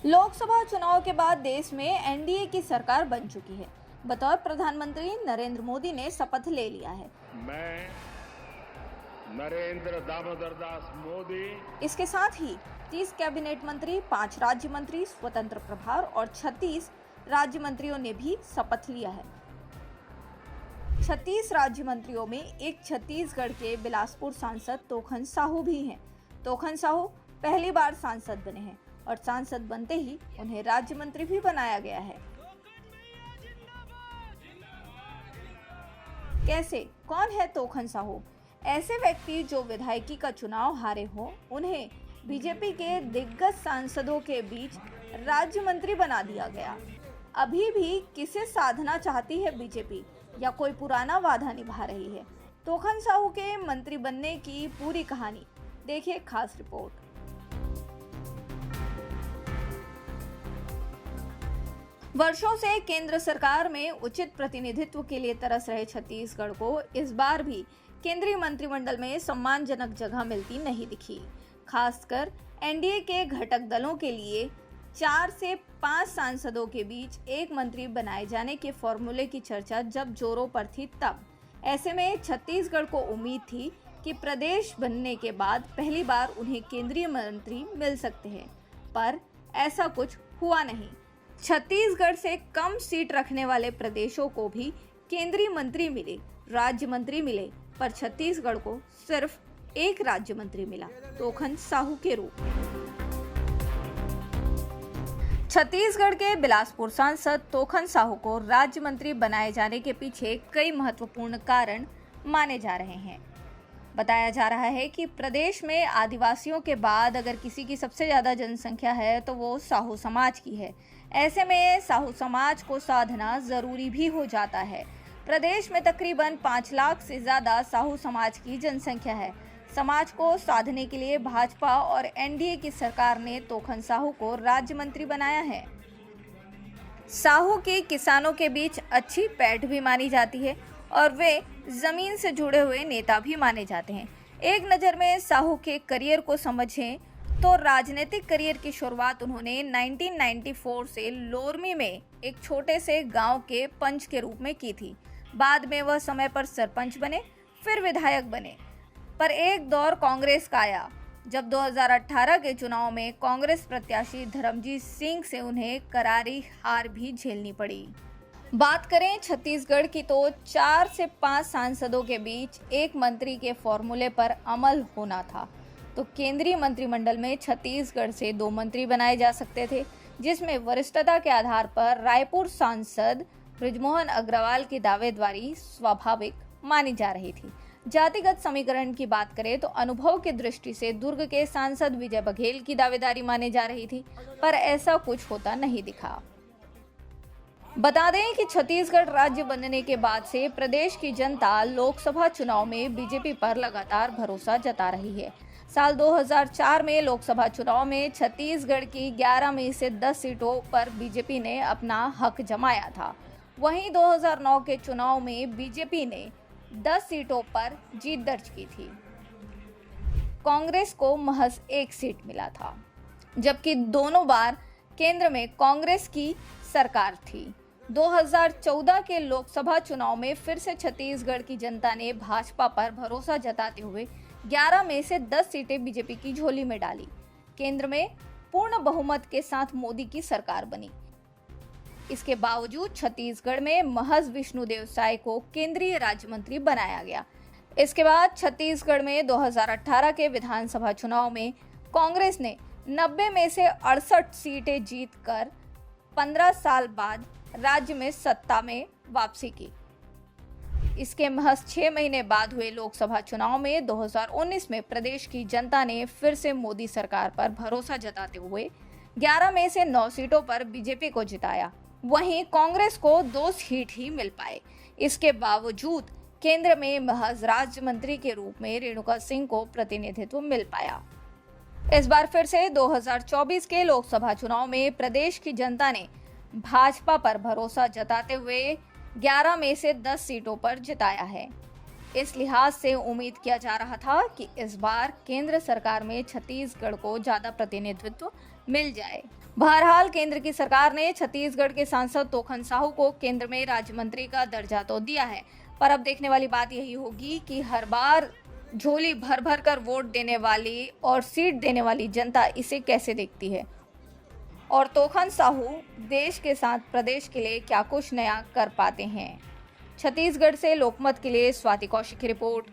लोकसभा चुनाव के बाद देश में एनडीए की सरकार बन चुकी है। बतौर प्रधानमंत्री नरेंद्र मोदी ने शपथ ले लिया है। मैं नरेंद्र दामोदर दास मोदी इसके साथ ही 30 कैबिनेट मंत्री, 5 राज्य मंत्री, स्वतंत्र प्रभार और 36 राज्य मंत्रियों ने भी शपथ लिया है। 36 राज्य मंत्रियों में एक छत्तीसगढ़ के बिलासपुर सांसद तोखन साहू भी हैं। तोखन साहू पहली बार सांसद बने हैं और सांसद बनते ही उन्हें राज्य मंत्री भी बनाया गया है। कैसे, कौन है तोखन साहू? ऐसे व्यक्ति जो विधायकी का चुनाव हारे हो, उन्हें बीजेपी के दिग्गज सांसदों के बीच राज्य मंत्री बना दिया गया। अभी भी किसे साधना चाहती है बीजेपी या कोई पुराना वादा निभा रही है? तोखन साहू के मंत्री बनने की पूरी कहानी देखिए खास रिपोर्ट। वर्षों से केंद्र सरकार में उचित प्रतिनिधित्व के लिए तरस रहे छत्तीसगढ़ को इस बार भी केंद्रीय मंत्रिमंडल में सम्मानजनक जगह मिलती नहीं दिखी। खासकर एनडीए के घटक दलों के लिए 4 से 5 सांसदों के बीच एक मंत्री बनाए जाने के फॉर्मूले की चर्चा जब जोरों पर थी, तब ऐसे में छत्तीसगढ़ को उम्मीद थी कि प्रदेश बनने के बाद पहली बार उन्हें केंद्रीय मंत्री मिल सकते हैं, पर ऐसा कुछ हुआ नहीं। छत्तीसगढ़ से कम सीट रखने वाले प्रदेशों को भी केंद्रीय मंत्री मिले, राज्य मंत्री मिले, पर छत्तीसगढ़ को सिर्फ एक राज्य मंत्री मिला, तोखन साहू के रूप में। छत्तीसगढ़ के बिलासपुर सांसद तोखन साहू को राज्य मंत्री बनाए जाने के पीछे कई महत्वपूर्ण कारण माने जा रहे हैं। बताया जा रहा है कि प्रदेश में आदिवासियों के बाद अगर किसी की सबसे ज्यादा जनसंख्या है तो वो साहू समाज की है। ऐसे में साहू समाज को साधना जरूरी भी हो जाता है। प्रदेश में तकरीबन 5 लाख से ज्यादा साहू समाज की जनसंख्या है। समाज को साधने के लिए भाजपा और एनडीए की सरकार ने तोखन साहू को राज्य मंत्री बनाया है। साहू की किसानों के बीच अच्छी पैठ भी मानी जाती है और वे जमीन से जुड़े हुए नेता भी माने जाते हैं। एक नज़र में साहू के करियर को समझें तो राजनीतिक करियर की शुरुआत उन्होंने 1994 से लोरमी में एक छोटे से गांव के पंच के रूप में की थी। बाद में वह समय पर सरपंच बने, फिर विधायक बने। पर एक दौर कांग्रेस का आया जब 2018 के चुनाव में कांग्रेस प्रत्याशी धर्मजीत सिंह से उन्हें करारी हार भी झेलनी पड़ी। बात करें छत्तीसगढ़ की तो 4 से 5 सांसदों के बीच एक मंत्री के फॉर्मूले पर अमल होना था, तो केंद्रीय मंत्रिमंडल में छत्तीसगढ़ से 2 मंत्री बनाए जा सकते थे, जिसमें वरिष्ठता के आधार पर रायपुर सांसद बृजमोहन अग्रवाल की दावेदारी स्वाभाविक मानी जा रही थी। जातिगत समीकरण की बात करें तो अनुभव की दृष्टि से दुर्ग के सांसद विजय बघेल की दावेदारी मानी जा रही थी, पर ऐसा कुछ होता नहीं दिखा। बता दें कि छत्तीसगढ़ राज्य बनने के बाद से प्रदेश की जनता लोकसभा चुनाव में बीजेपी पर लगातार भरोसा जता रही है। साल 2004 में लोकसभा चुनाव में छत्तीसगढ़ की 11 में से 10 सीटों पर बीजेपी ने अपना हक जमाया था। वहीं 2009 के चुनाव में बीजेपी ने 10 सीटों पर जीत दर्ज की थी। कांग्रेस को महज 1 सीट मिला था, जबकि दोनों बार केंद्र में कांग्रेस की सरकार थी। 2014 के लोकसभा चुनाव में फिर से छत्तीसगढ़ की जनता ने भाजपा पर भरोसा जताते हुए 11 में से 10 सीटें बीजेपी की झोली में डाली। केंद्र में पूर्ण बहुमत के साथ मोदी की सरकार बनी। इसके बावजूद छत्तीसगढ़ में महज विष्णुदेव साय को केंद्रीय राज्य मंत्री बनाया गया। इसके बाद छत्तीसगढ़ में 2018 के विधानसभा चुनाव में कांग्रेस ने 90 में से 68 सीटें जीतकर 15 साल बाद राज्य में सत्ता में वापसी की। इसके महज 6 महीने बाद हुए लोकसभा चुनाव में 2019 में प्रदेश की जनता ने फिर से मोदी सरकार पर भरोसा जताते हुए 11 में से 9 सीटों पर बीजेपी को जिताया। वहीं कांग्रेस को 2 सीट ही मिल पाए। इसके बावजूद केंद्र में महज राज्य मंत्री के रूप में रेणुका सिंह को प्रतिनिधित्व मिल पाया। इस बार फिर से 2024 के लोकसभा चुनाव में प्रदेश की जनता ने भाजपा पर भरोसा जताते हुए 11 में से 10 सीटों पर जिताया है। इस लिहाज से उम्मीद किया जा रहा था कि इस बार केंद्र सरकार में छत्तीसगढ़ को ज्यादा प्रतिनिधित्व मिल जाए। बहरहाल केंद्र की सरकार ने छत्तीसगढ़ के सांसद तोखन साहू को केंद्र में राज्य मंत्री का दर्जा तो दिया है, पर अब देखने वाली बात यही होगी कि हर बार झोली भर भर कर वोट देने वाली और सीट देने वाली जनता इसे कैसे देखती है और तोखन साहू देश के साथ प्रदेश के लिए क्या कुछ नया कर पाते हैं। छत्तीसगढ़ से लोकमत के लिए स्वाति कौशिक की रिपोर्ट।